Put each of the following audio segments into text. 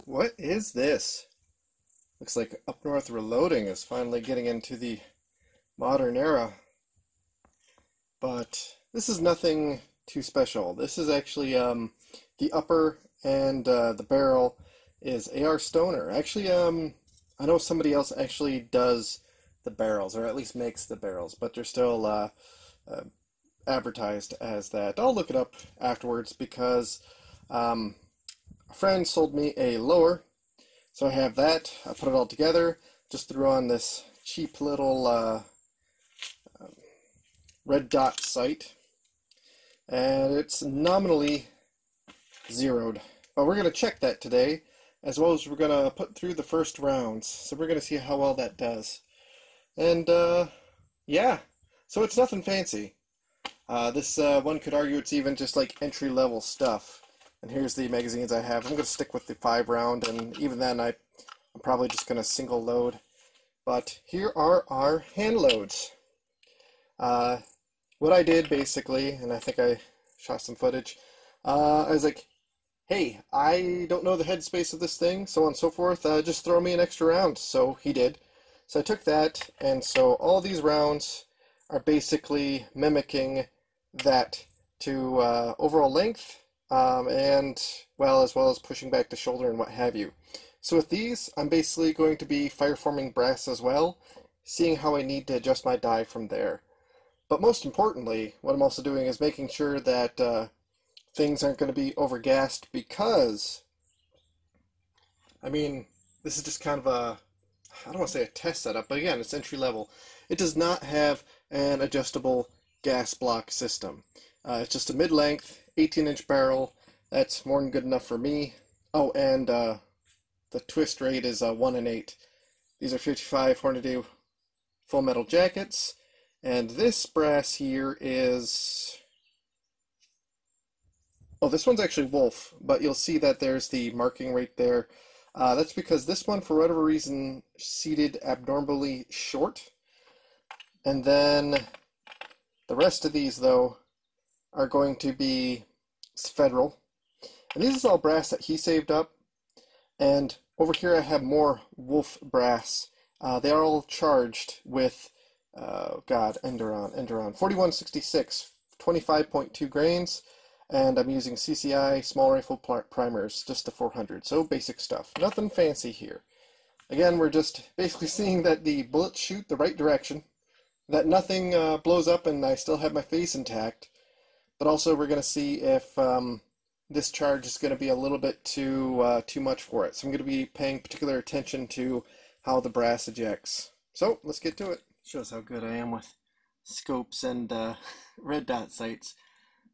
What is this? Looks like Up North Reloading is finally getting into the modern era. But this is nothing too special. This is actually the upper and the barrel is AR Stoner. Actually, I know somebody else actually does the barrels, or at least makes the barrels, but they're still advertised as that. I'll look it up afterwards because a friend sold me a lower, so I have that. I put it all together, just threw on this cheap little red dot sight, and it's nominally zeroed. But we're going to check that today, as well as we're going to put through the first rounds. So we're going to see how well that does. And yeah, so it's nothing fancy. This one could argue it's even just like entry-level stuff. And here's the magazines I have. I'm going to stick with the 5-round, and even then I'm probably just going to single load. But here are our hand loads. What I did basically, and I think I shot some footage, I was like, hey, I don't know the headspace of this thing, so on and so forth, just throw me an extra round. So he did. So I took that, and so all these rounds are basically mimicking that to overall length, and well, as well as pushing back the shoulder and what have you. So with these, I'm basically going to be fireforming brass as well, seeing how I need to adjust my die from there. But most importantly, what I'm also doing is making sure that things aren't going to be overgassed, because, I mean, this is just kind of a, I don't want to say a test setup, but again, it's entry level. It does not have an adjustable gas block system. It's just a mid-length 18-inch barrel. That's more than good enough for me. Oh, and the twist rate is 1 in 8. These are 55 Hornady full metal jackets. And this brass here is, oh, this one's actually Wolf, but you'll see that there's the marking right there. That's because this one, for whatever reason, seated abnormally short. And then the rest of these, though, are going to be Federal. And this is all brass that he saved up. And over here I have more Wolf brass. They are all charged with Enduron 4166, 25.2 grains, and I'm using CCI small rifle primers, just the 400, so basic stuff, nothing fancy here. Again, we're just basically seeing that the bullets shoot the right direction, that nothing blows up and I still have my face intact, but also we're going to see if this charge is going to be a little bit too much for it, so I'm going to be paying particular attention to how the brass ejects. So let's get to it. Shows how good I am with scopes and red dot sights.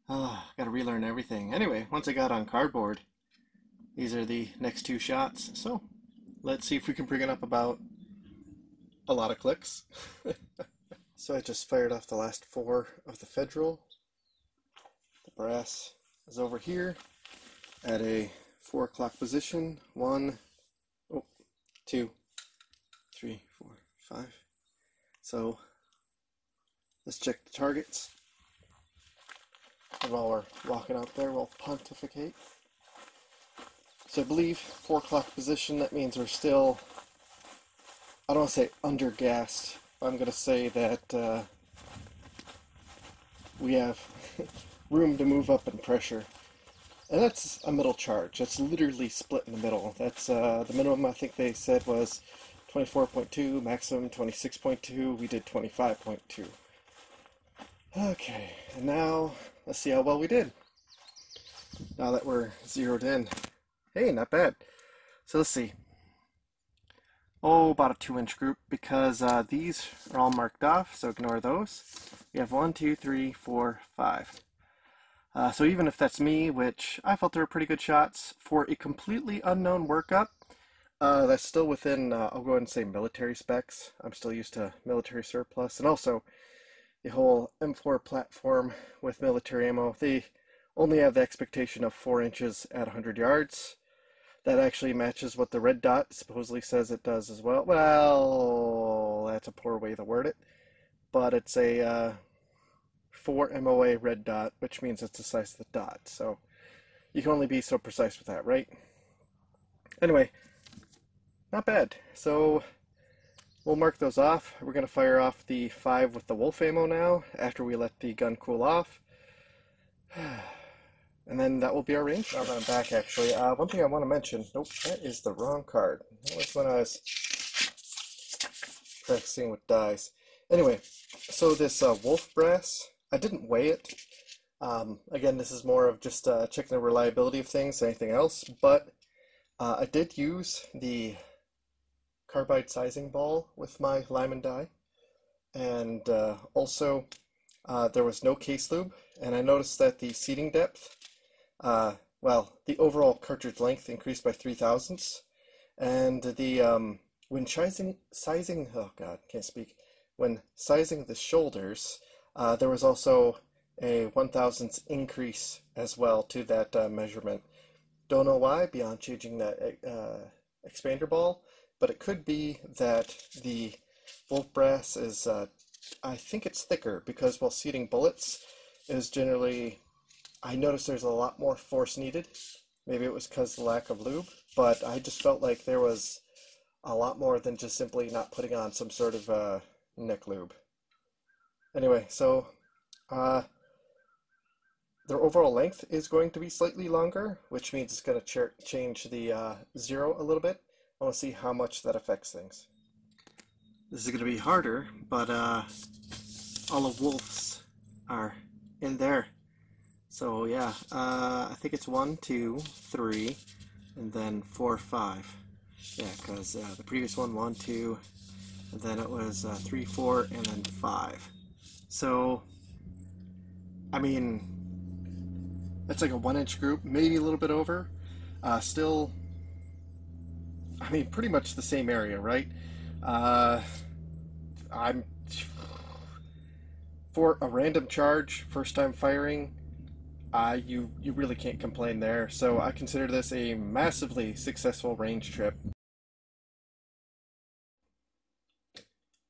Oh, gotta relearn everything. Anyway, once I got on cardboard, these are the next two shots. So let's see if we can bring it up about a lot of clicks. So I just fired off the last 4 of the Federal. The brass is over here at a 4 o'clock position. 1, 2, 3, 4, 5. So let's check the targets. And while we're walking out there, we'll pontificate. So I believe 4 o'clock position, that means we're still, I don't want to say under-gassed, but I'm going to say that we have room to move up in pressure. And that's a middle charge. That's literally split in the middle. That's the minimum I think they said was 24.2, maximum 26.2, we did 25.2. Okay, and now let's see how well we did. Now that we're zeroed in. Hey, not bad. So let's see. Oh, about a 2-inch group, because these are all marked off, so ignore those. We have 1, 2, 3, 4, 5. So even if that's me, which I felt they were pretty good shots, for a completely unknown workup, that's still within, I'll go ahead and say military specs. I'm still used to military surplus, and also the whole M4 platform with military ammo. They only have the expectation of 4 inches at 100 yards. That actually matches what the red dot supposedly says it does as well. Well, that's a poor way to word it, but it's a 4 MOA red dot, which means it's the size of the dot. So you can only be so precise with that, right? Anyway, not bad. So we'll mark those off. We're going to fire off the 5 with the wolf ammo now after we let the gun cool off. And then that will be our range. Now that I'm back, actually, one thing I want to mention. Nope, that is the wrong card. That was when I was practicing with dice. Anyway, so this wolf brass, I didn't weigh it. Again, this is more of just checking the reliability of things than anything else, but I did use the carbide sizing ball with my Lyman die, and also there was no case lube, and I noticed that the seating depth, well, the overall cartridge length increased by 0.003, and the when sizing, oh god, can't speak. When sizing the shoulders, there was also a 1/1000th increase as well to that measurement. Don't know why, beyond changing that expander ball, but it could be that the wolf brass is, I think it's thicker, because while seating bullets, it is generally, I noticed there's a lot more force needed. Maybe it was because of the lack of lube, but I just felt like there was a lot more than just simply not putting on some sort of neck lube. Anyway, so their overall length is going to be slightly longer, which means it's going to change the zero a little bit. I want to see how much that affects things. This is going to be harder, but all of wolves are in there. So yeah, I think it's 1, 2, 3, and then 4, 5. Yeah, because the previous one, 1, 2, and then it was 3, 4, and then 5. So, I mean, that's like a 1-inch group, maybe a little bit over. Still, I mean, pretty much the same area, right? I'm for a random charge, first time firing. You really can't complain there. So I consider this a massively successful range trip.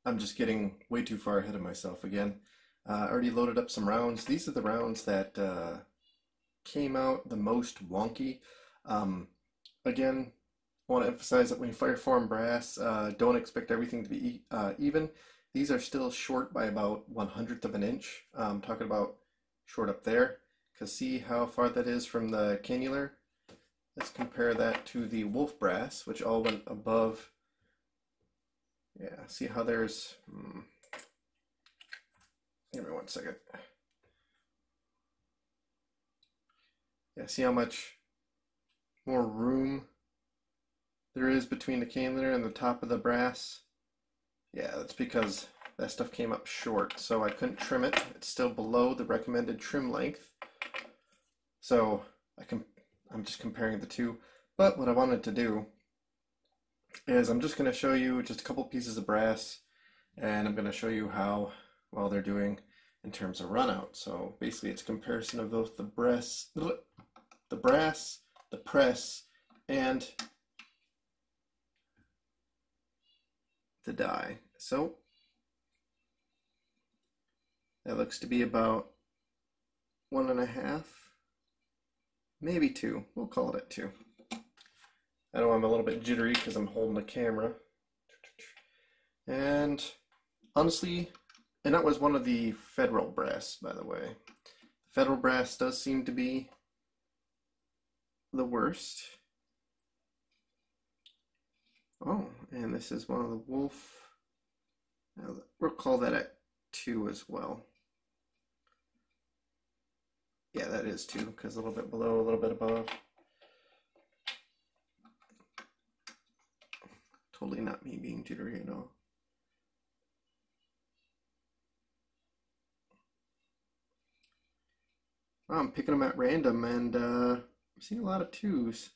I'm just getting way too far ahead of myself again. I already loaded up some rounds. These are the rounds that came out the most wonky. Again, I want to emphasize that when you fire foreign brass, don't expect everything to be even. These are still short by about 1/100th of an inch. I'm talking about short up there, because see how far that is from the cannular? Let's compare that to the wolf brass, which all went above. Yeah, see how there's, give me 1 second. Yeah, see how much more room there is between the cannular and the top of the brass? Yeah, that's because that stuff came up short, so I couldn't trim it. It's still below the recommended trim length. So I'm just comparing the two. But what I wanted to do is I'm just going to show you just a couple pieces of brass, and I'm going to show you how well they're doing in terms of run out. So basically it's a comparison of both the brass, the press, and the die. So that looks to be about 1.5, maybe 2. We'll call it at 2. I know I'm a little bit jittery because I'm holding the camera. And honestly, and that was one of the federal brass, by the way. Federal brass does seem to be the worst. Oh, and this is one of the wolf. We'll call that at 2 as well. Yeah, that is 2, because a little bit below, a little bit above. Totally not me being jittery at all. Well, I'm picking them at random, and I'm seeing a lot of 2s.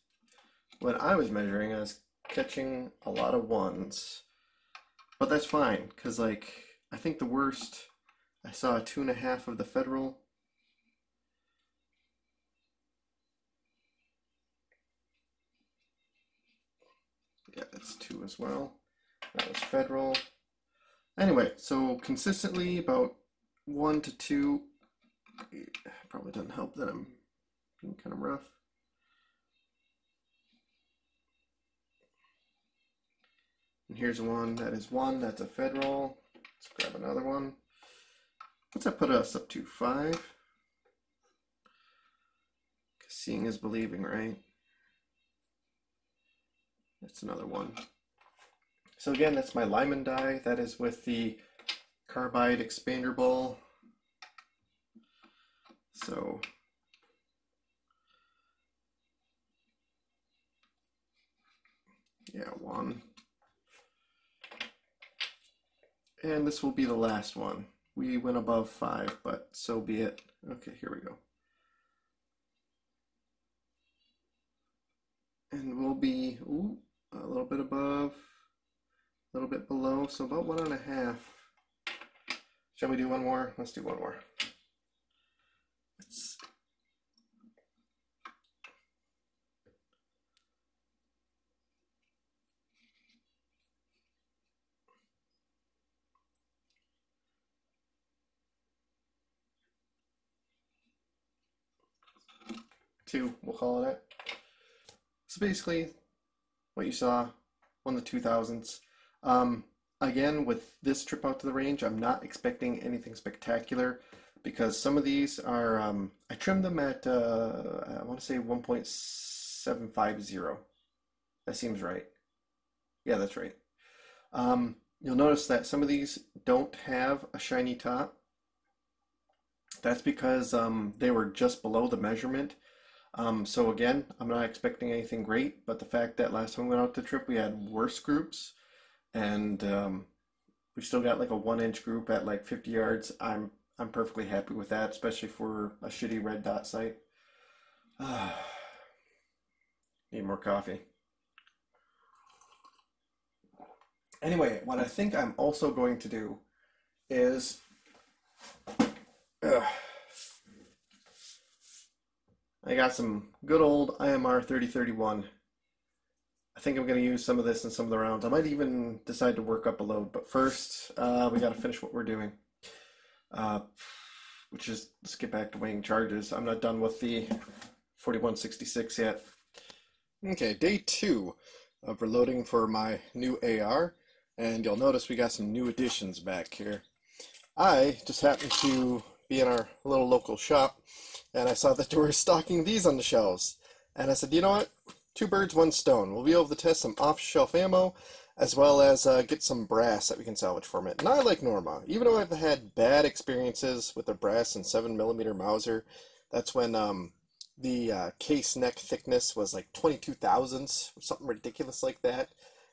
When I was measuring, I was catching a lot of 1s. But that's fine, because like, I think the worst, I saw a 2.5 of the federal. Yeah, that's 2 as well. That was federal. Anyway, so consistently about 1 to 2. It probably doesn't help that I'm being kind of rough. And here's one that is 1. That's a federal. Let's grab another one. What's that put us up to? 5? Seeing is believing, right? That's another one. So again, that's my Lyman die. That is with the carbide expander ball. So yeah, 1. And this will be the last one. We went above 5, but so be it. Okay, here we go. And we'll be a little bit above, a little bit below, so about 1.5. Shall we do one more? Let's do one more. Let's... Two, we'll call it. So basically, what you saw, one of the 2000s. Again, with this trip out to the range, I'm not expecting anything spectacular because some of these are, I trimmed them at, I want to say 1.750. That seems right. Yeah, that's right. You'll notice that some of these don't have a shiny top. That's because they were just below the measurement. So again, I'm not expecting anything great, but the fact that last time we went out the trip, we had worse groups, and we still got like a 1-inch group at like 50 yards. I'm perfectly happy with that, especially for a shitty red dot sight. Need more coffee. Anyway, what I think I'm also going to do is I got some good old IMR 3031. I think I'm going to use some of this in some of the rounds. I might even decide to work up a load, but first we got to finish what we're doing, which is, let's get back to weighing charges. I'm not done with the 4166 yet. Okay, day 2 of reloading for my new AR, and you'll notice we got some new additions back here. I just happened to be in our little local shop, and I saw that they were stocking these on the shelves. And I said, you know what? 2 birds, 1 stone. We'll be able to test some off-shelf ammo, as well as get some brass that we can salvage from it. And I like Norma. Even though I've had bad experiences with the brass and 7mm Mauser, that's when the case neck thickness was like 22 thousandths, or something ridiculous like that.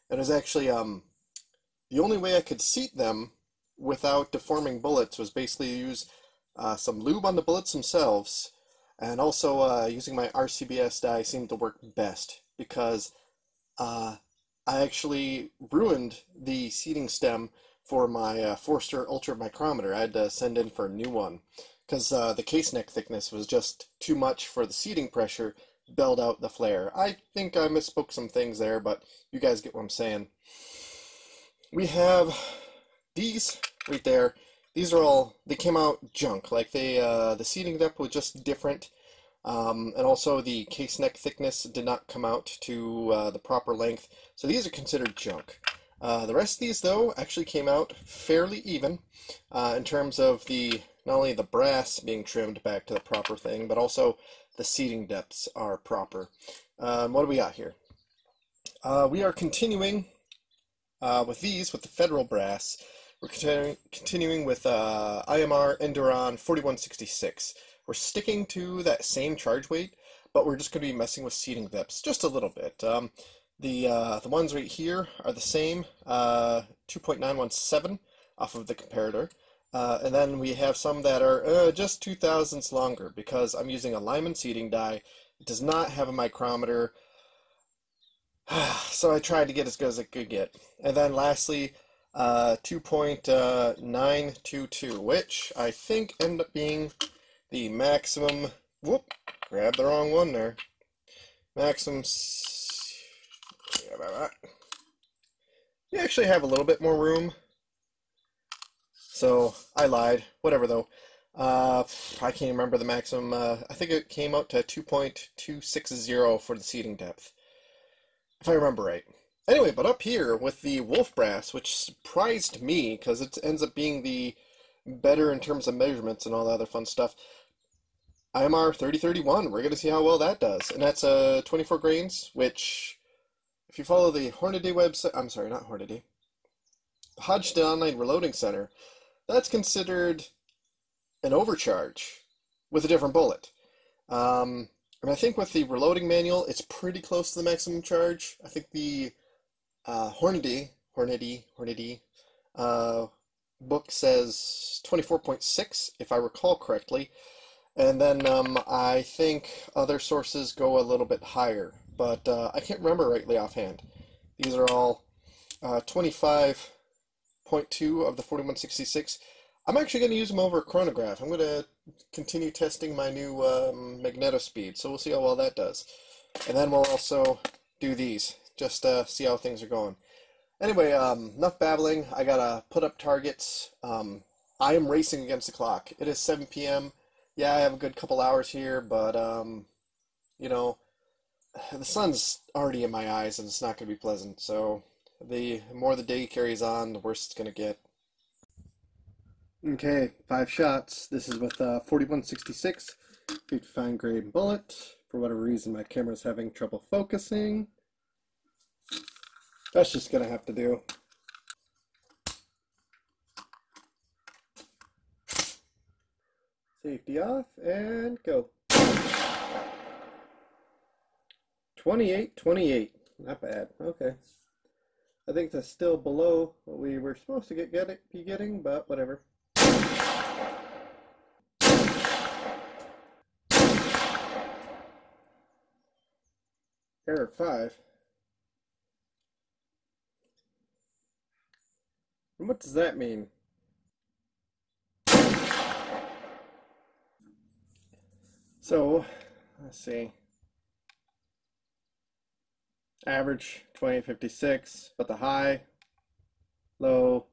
And it was actually, the only way I could seat them without deforming bullets was basically use some lube on the bullets themselves, and also using my RCBS die seemed to work best because I actually ruined the seating stem for my Forster Ultra micrometer. I had to send in for a new one because the case neck thickness was just too much for the seating pressure, bailed out the flare. I think I misspoke some things there, but you guys get what I'm saying. We have these right there. These are all, they came out junk. Like the seating depth was just different. And also the case neck thickness did not come out to the proper length. So these are considered junk. The rest of these, though, actually came out fairly even in terms of not only the brass being trimmed back to the proper thing, but also the seating depths are proper. What do we got here? We are continuing with the federal brass. We're continuing with IMR Enduron 4166. We're sticking to that same charge weight, but we're just going to be messing with seating depths just a little bit. The ones right here are the same, 2.917 off of the comparator. And then we have some that are just 2 thousandths longer because I'm using a Lyman seating die. It does not have a micrometer, so I tried to get as good as I could get. And then lastly, 2.922, which I think ended up being the maximum. Whoop, grabbed the wrong one there. Maximum. You actually have a little bit more room, so I lied. Whatever though. I can't remember the maximum. I think it came out to 2.260 for the seating depth, if I remember right. Anyway, but up here with the wolf brass, which surprised me because it ends up being the better in terms of measurements and all the other fun stuff. IMR 3031, we're going to see how well that does. And that's 24 grains, which, if you follow the Hornady website, I'm sorry, not Hornady, Hodgdon Online Reloading Center, that's considered an overcharge with a different bullet. And I think with the reloading manual, it's pretty close to the maximum charge. I think the Hornady book says 24.6, if I recall correctly. And then I think other sources go a little bit higher, but I can't remember rightly offhand. These are all 25.2 of the 4166. I'm actually going to use them over a chronograph. I'm going to continue testing my new magneto speed, so we'll see how well that does. And then we'll also do these, just see how things are going. Anyway, enough babbling. I gotta put up targets. I am racing against the clock. It is 7 p.m. Yeah, I have a good couple hours here, but you know, the sun's already in my eyes and it's not going to be pleasant. So the more the day carries on, the worse it's going to get. Okay, 5 shots. This is with 4166 55 grain bullet. For whatever reason, my camera's having trouble focusing. That's just going to have to do. Safety off and go. 28-28. Not bad. Okay. I think that's still below what we were supposed to be getting, but whatever. Error 5. And what does that mean? So, let's see. Average 2056, but the high, low.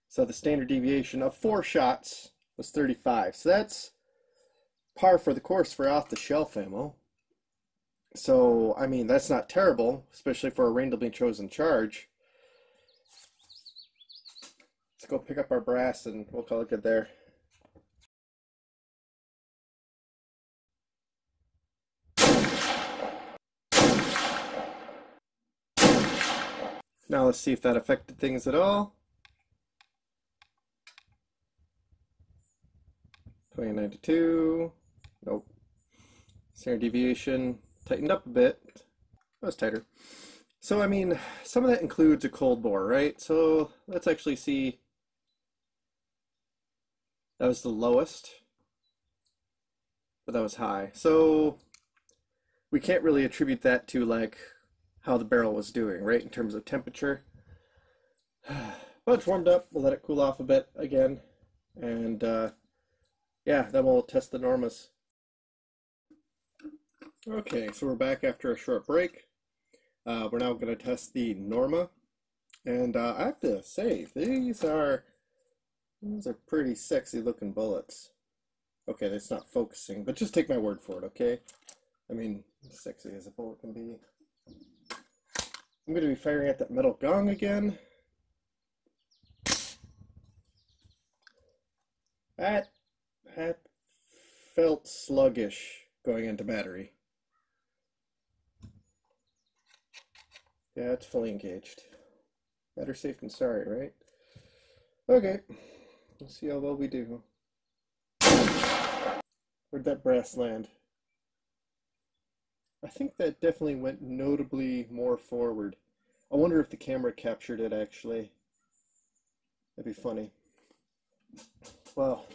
So the standard deviation of 4 shots was 35. So that's par for the course for off-the-shelf ammo. So, I mean, that's not terrible, especially for a randomly chosen charge. Let's go pick up our brass and we'll call it good there. Now let's see if that affected things at all. 2092. Nope. Standard deviation tightened up a bit. That was tighter. So, I mean, some of that includes a cold bore, right? So let's actually see. That was the lowest, but that was high. So we can't really attribute that to like how the barrel was doing, right, in terms of temperature. But it's warmed up. We'll let it cool off a bit again. And yeah, then we'll test the Normas. Okay, so we're back after a short break. We're now going to test the Norma. And I have to say, these are pretty sexy looking bullets. Okay, that's not focusing, but just take my word for it, okay? I mean, sexy as a bullet can be. I'm going to be firing at that metal gong again. That felt sluggish going into battery. Yeah, it's fully engaged. Better safe than sorry, right? Okay, let's see how well we do. Where'd that brass land? I think that definitely went notably more forward. I wonder if the camera captured it actually. That'd be funny. Well,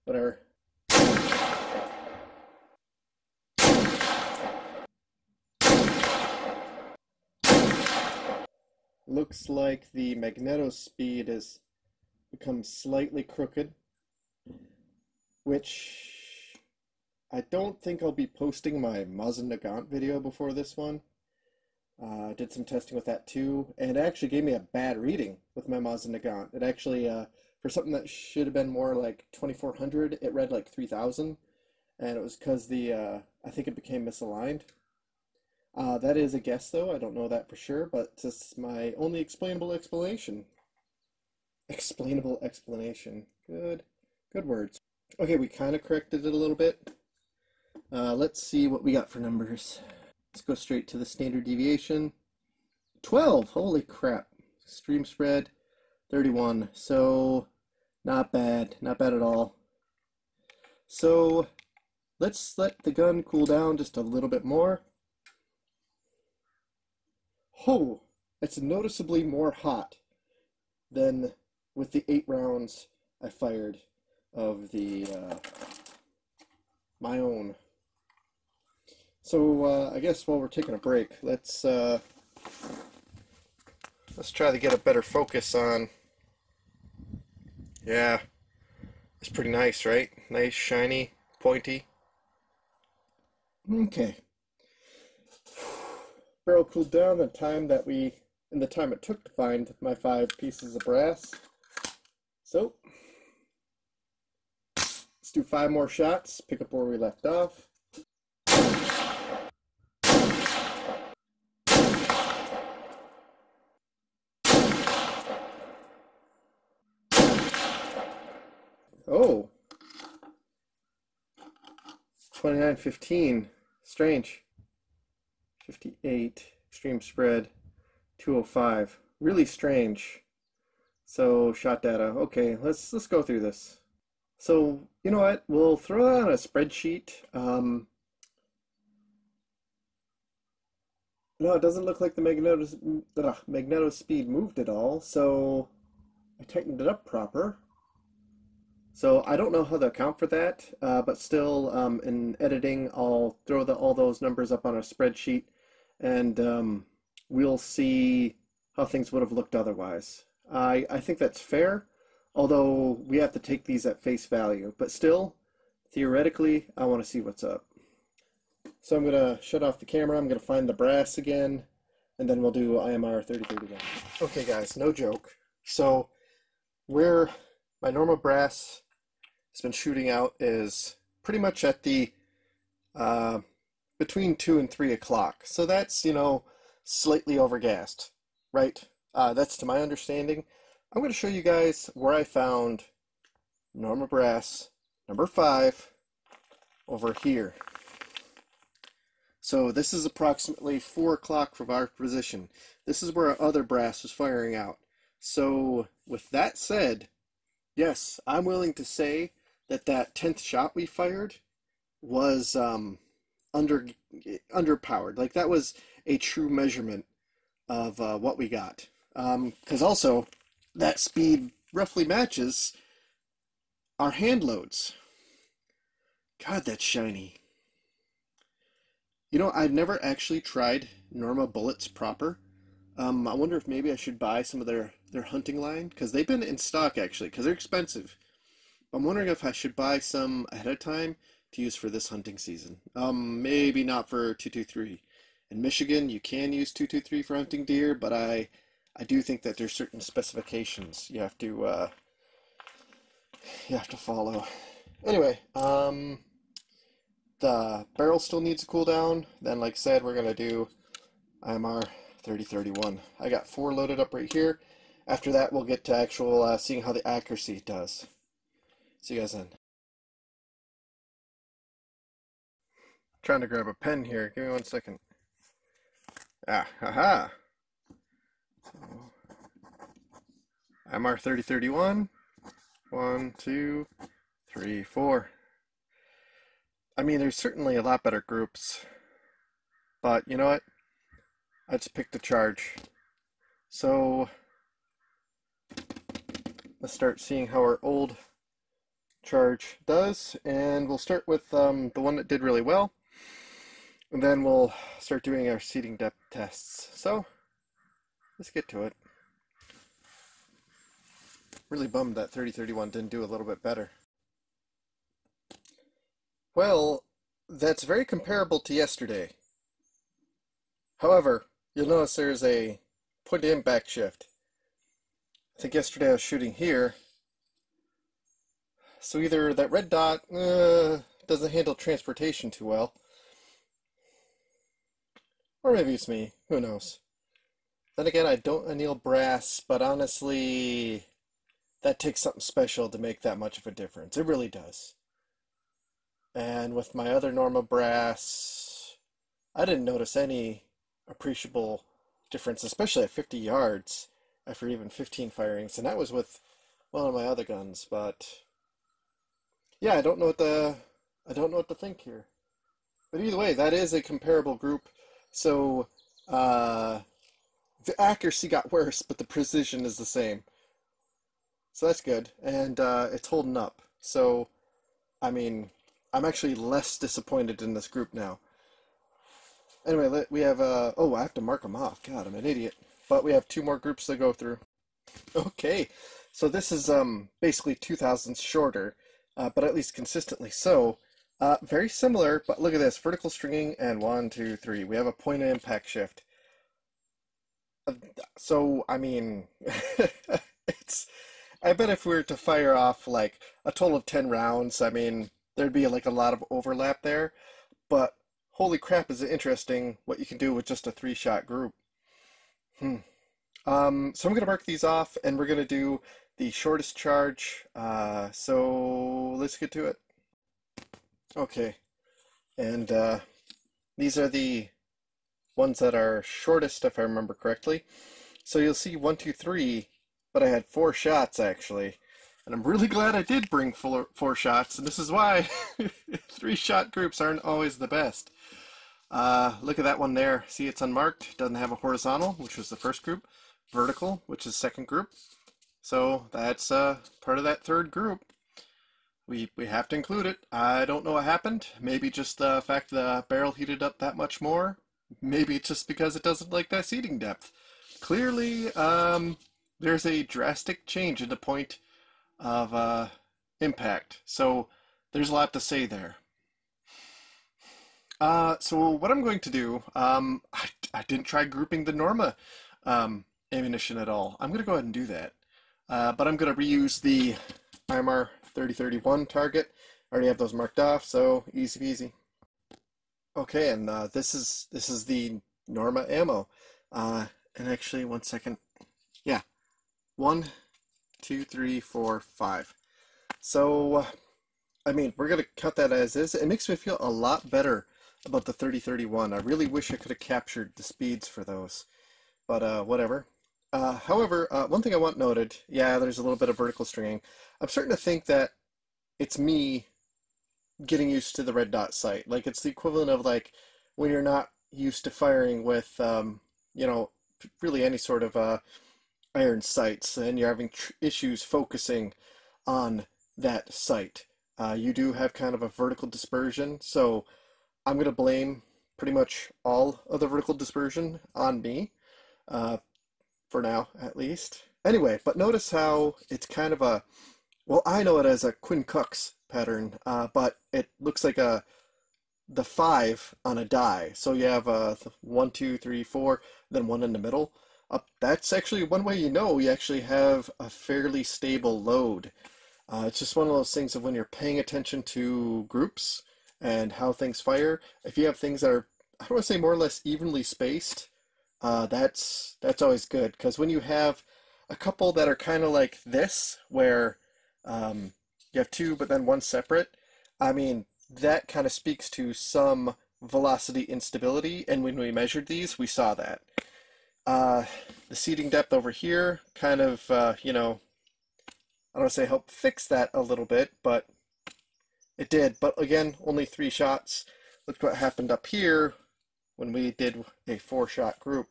whatever. Looks like the magneto speed has become slightly crooked, which I don't think I'll be posting my Mazen-Nagant video before this one. I did some testing with that too, and it actually gave me a bad reading with my Mazen-Nagant. It actually, for something that should have been more like 2400, it read like 3000, and it was because I think it became misaligned. That is a guess, though. I don't know that for sure, but it's my only explainable explanation. Explainable explanation. Good words. Okay, we kind of corrected it a little bit. Let's see what we got for numbers. Let's go straight to the standard deviation. 12! Holy crap. Extreme spread, 31. So, not bad. Not bad at all. So, let's let the gun cool down just a little bit more. Oh, it's noticeably more hot than with the 8 rounds I fired of the my own. So I guess while we're taking a break, let's try to get a better focus on. Yeah, it's pretty nice, right? Nice, shiny, pointy. Okay. Barrel cooled down in the time it took to find my 5 pieces of brass. So let's do 5 more shots, pick up where we left off. Oh, 29.15, strange. 58, extreme spread, 205, really strange. So shot data. Okay, let's go through this. So you know what? We'll throw that on a spreadsheet. No, it doesn't look like the magneto speed moved at all. So I tightened it up proper. So I don't know how to account for that, but still, in editing, I'll throw all those numbers up on a spreadsheet, and we'll see how things would have looked otherwise. I think that's fair, although we have to take these at face value. But still, theoretically, I want to see what's up. So I'm going to shut off the camera, I'm going to find the brass again, and then we'll do IMR 3031. Okay guys, no joke. So where my Norma brass has been shooting out is pretty much at the between 2 and 3 o'clock. So that's, you know, slightly overgassed, right? That's to my understanding. I'm going to show you guys where I found Norma brass number 5 over here. So this is approximately 4 o'clock from our position. This is where our other brass was firing out. So with that said, yes, I'm willing to say that 10th shot we fired was underpowered. Like, that was a true measurement of what we got. Because also, that speed roughly matches our hand loads. God, that's shiny. You know, I've never actually tried Norma bullets proper. I wonder if maybe I should buy some of their hunting line, because they've been in stock actually, because they're expensive. I'm wondering if I should buy some ahead of time to use for this hunting season. Maybe not for 223. In Michigan, you can use 223 for hunting deer, but I do think that there's certain specifications you have to follow. Anyway, the barrel still needs to cool down. Then, like I said, we're gonna do IMR 3031. I got 4 loaded up right here. After that, we'll get to actual seeing how the accuracy does. See you guys then. Trying to grab a pen here. Give me 1 second. Haha. IMR 3031. 1, 2, 3, 4. I mean, there's certainly a lot better groups, but you know what? I just picked a charge. So let's start seeing how our old charge does, and we'll start with the one that did really well, and then we'll start doing our seating depth tests. So let's get to it. Really bummed that 3031 didn't do a little bit better. Well, that's very comparable to yesterday. However, you'll notice there's a point to impact shift. I think yesterday I was shooting here, so either that red dot doesn't handle transportation too well, Or maybe it's me. Who knows? Then again, I don't anneal brass, but honestly, that takes something special to make that much of a difference. It really does. And with my other Norma brass, I didn't notice any appreciable difference, especially at 50 yards after even 15 firings. And that was with one of my other guns, but yeah, I don't know what to think here. But either way, that is a comparable group. So the accuracy got worse, but the precision is the same. So that's good, and it's holding up. So, I mean, I'm actually less disappointed in this group now. Anyway, we have, oh, I have to mark them off. God, I'm an idiot. But we have two more groups to go through. Okay, so this is basically 2,000 shorter, but at least consistently so. Very similar, but look at this, vertical stringing and 1, 2, 3. We have a point of impact shift. So, I mean, it's, I bet if we were to fire off like a total of 10 rounds, I mean, there'd be like a lot of overlap there, but holy crap, is it interesting what you can do with just a 3-shot group. So I'm going to mark these off and we're going to do the shortest charge. So let's get to it. Okay, and these are the ones that are shortest if I remember correctly. So you'll see 1, 2, 3, but I had 4 shots actually. And I'm really glad I did bring 4 shots, and this is why 3-shot groups aren't always the best. Look at that one there. See, it's unmarked. Doesn't have a horizontal, which was the first group. Vertical, which is second group. So that's part of that third group. We have to include it. I don't know what happened. Maybe just the fact the barrel heated up that much more. Maybe it's just because it doesn't like that seating depth. Clearly, there's a drastic change in the point of impact. So there's a lot to say there. So what I'm going to do, I didn't try grouping the Norma ammunition at all. I'm going to go ahead and do that. But I'm going to reuse the IMR 3031 target. I already have those marked off, so easy peasy. Okay, and this is the Norma ammo. And actually, one second. Yeah, 1, 2, 3, 4, 5. So, I mean, we're gonna cut that as is. It makes me feel a lot better about the 3031. I really wish I could have captured the speeds for those, but whatever. However, one thing I want noted, yeah, there's a little bit of vertical stringing. I'm starting to think that it's me getting used to the red dot sight. Like, it's the equivalent of like when you're not used to firing with, you know, really any sort of iron sights, and you're having issues focusing on that sight. You do have kind of a vertical dispersion, so I'm going to blame pretty much all of the vertical dispersion on me, for now at least. Anyway, but notice how it's kind of a, well, I know it as a quincux pattern, but it looks like the 5 on a die. So you have 1, 2, 3, 4, then 1 in the middle. That's actually one way you know you actually have a fairly stable load. It's just one of those things of when you're paying attention to groups and how things fire. If you have things that are, I don't want to say more or less evenly spaced, that's always good. Because when you have a couple that are kind of like this, where you have 2 but then 1 separate, I mean, that kind of speaks to some velocity instability, and when we measured these, we saw that. The seating depth over here kind of, you know, I don't want to say help fix that a little bit, but it did. But again, only 3 shots. Look what happened up here when we did a 4-shot group.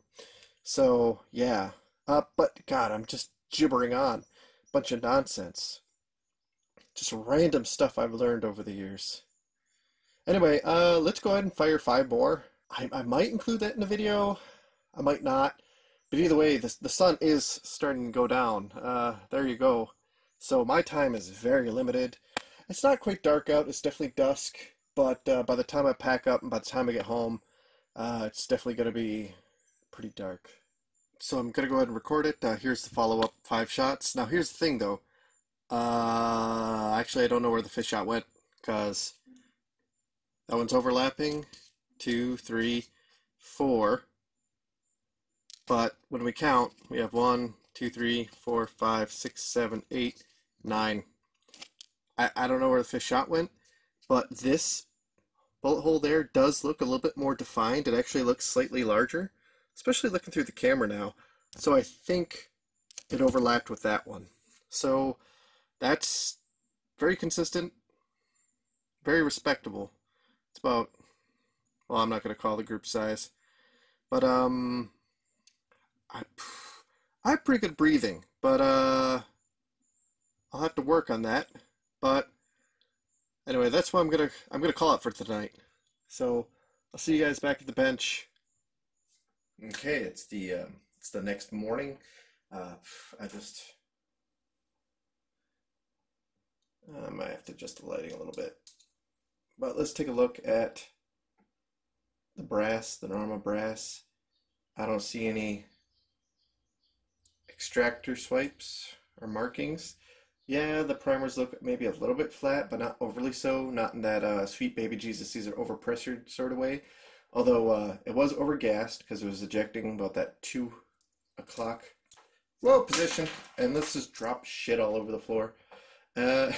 So, yeah. But, God, I'm just gibbering on. Bunch of nonsense. Just random stuff I've learned over the years. Anyway, let's go ahead and fire 5 more. I might include that in the video. I might not. But either way, the sun is starting to go down. There you go. So my time is very limited. It's not quite dark out. It's definitely dusk. But by the time I pack up and by the time I get home, it's definitely going to be pretty dark. So I'm going to go ahead and record it. Here's the follow-up 5 shots. Now here's the thing though. Actually I don't know where the 5th shot went, because that one's overlapping. 2, 3, 4, but when we count, we have 1, 2, 3, 4, 5, 6, 7, 8, 9. I don't know where the fifth shot went, but this bullet hole there does look a little bit more defined. It actually looks slightly larger, especially looking through the camera now. So I think it overlapped with that one. So that's very consistent, very respectable. It's about, well, I'm not going to call the group size, but I have pretty good breathing, but I'll have to work on that. But anyway, that's what I'm gonna call it for tonight. So I'll see you guys back at the bench. Okay, it's the next morning. I might have to adjust the lighting a little bit. But let's take a look at the brass, the Norma brass. I don't see any extractor swipes or markings. Yeah, the primers look maybe a little bit flat, but not overly so. Not in that sweet baby Jesus Caesar overpressured sort of way. Although it was overgassed because it was ejecting about that 2 o'clock low position. And let's just drop shit all over the floor. I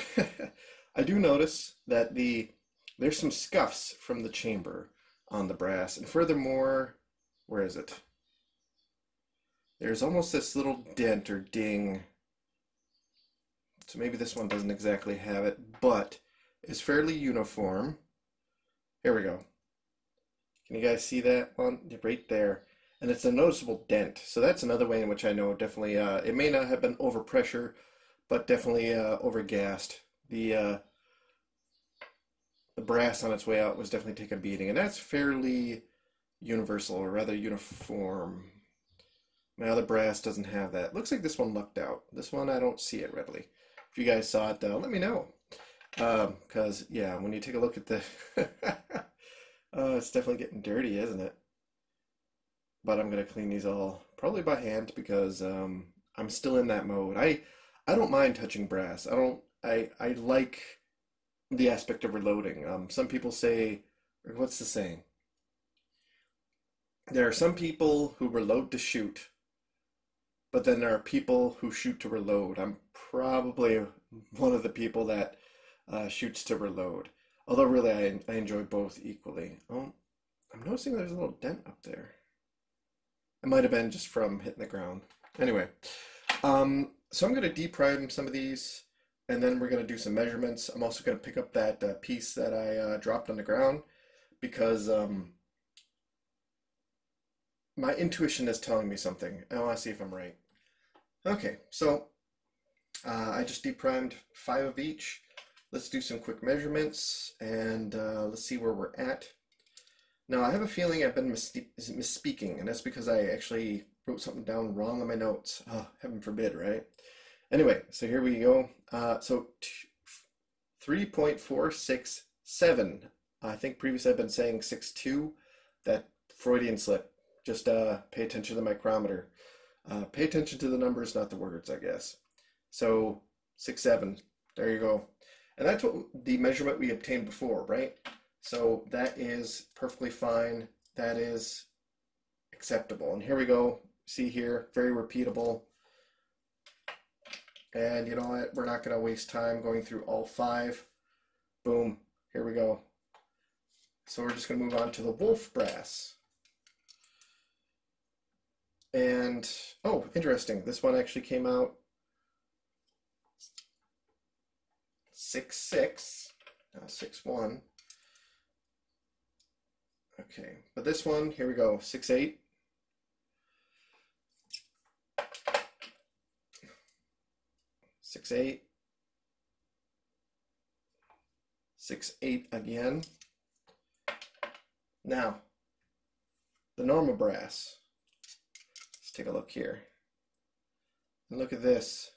do notice that there's some scuffs from the chamber on the brass. And furthermore, where is it? There's almost this little dent or ding. So maybe this one doesn't exactly have it, but is fairly uniform. Here we go. Can you guys see that one? Right there. And it's a noticeable dent. So that's another way in which I know definitely, it may not have been overpressure, but definitely overgassed. The brass on its way out was definitely taking a beating. And that's fairly universal, or rather uniform. My other brass doesn't have that. Looks like this one lucked out. This one, I don't see it readily. If you guys saw it, let me know. Because, yeah, when you take a look at the... it's definitely getting dirty, isn't it? But I'm going to clean these all probably by hand because I'm still in that mode. I don't mind touching brass. I like the aspect of reloading. Some people say, or what's the saying? There are some people who reload to shoot, but then there are people who shoot to reload. I'm probably one of the people that shoots to reload. Although really I enjoy both equally. Oh, I'm noticing there's a little dent up there. It might have been just from hitting the ground. Anyway, so I'm going to deprime some of these, and then we're going to do some measurements. I'm also going to pick up that piece that I dropped on the ground because my intuition is telling me something. I want to see if I'm right. Okay, so I just deprimed 5 of each. Let's do some quick measurements and let's see where we're at. Now, I have a feeling I've been misspeaking, and that's because I actually wrote something down wrong on my notes. Oh, heaven forbid, right? Anyway, so here we go. So 3.467. I think previously I've been saying 6.2. That Freudian slip. Just pay attention to the micrometer. Pay attention to the numbers, not the words, I guess. So 6.7. There you go. And that's what the measurement we obtained before, right? So that is perfectly fine. That is acceptable. And here we go. See here, very repeatable. And you know what? We're not going to waste time going through all 5. Boom. Here we go. So we're just going to move on to the wolf brass. And, oh, interesting. This one actually came out 6.6, 6.1. Okay, but this one, here we go, 6.8. 6.8. 6.8 again. Now, the Norma brass. Let's take a look here. And look at this.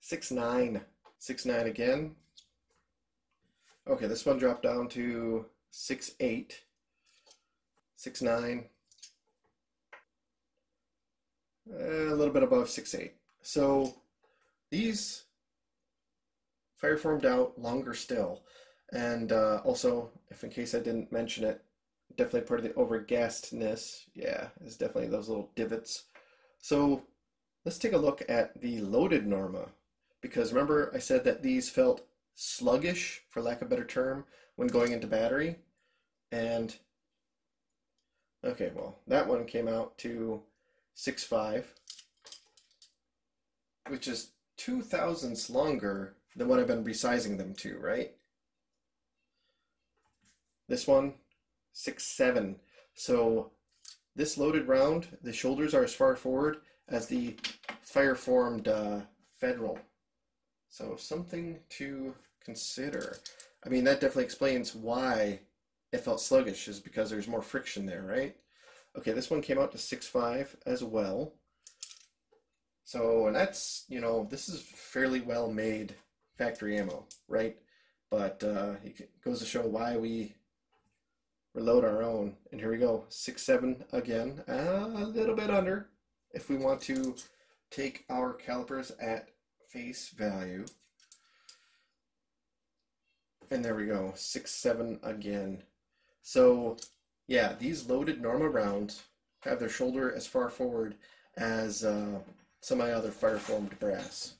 6.9. 6.9 again. Okay, this one dropped down to 6.8. 6.9. A little bit above 6.8. So these fire formed out longer still. And also, if in case I didn't mention it, definitely part of the overgasedness. Yeah, it's definitely those little divots. So let's take a look at the loaded Norma, because remember I said that these felt sluggish, for lack of a better term, when going into battery. And okay, well, that one came out to 6.5, which is 2 thousandths longer than what I've been resizing them to, right? This one, 6.7. So this loaded round, the shoulders are as far forward as the fire-formed Federal. So something to consider. I mean, that definitely explains why it felt sluggish, is because there's more friction there, right? Okay, this one came out to 6.5 as well. So, and that's, you know, this is fairly well made factory ammo, right? But it goes to show why we reload our own. And here we go, 6.7 again, a little bit under if we want to take our calipers at face value. And there we go, 6.7 again. So yeah, these loaded Norma rounds have their shoulder as far forward as some of my other fire-formed brass.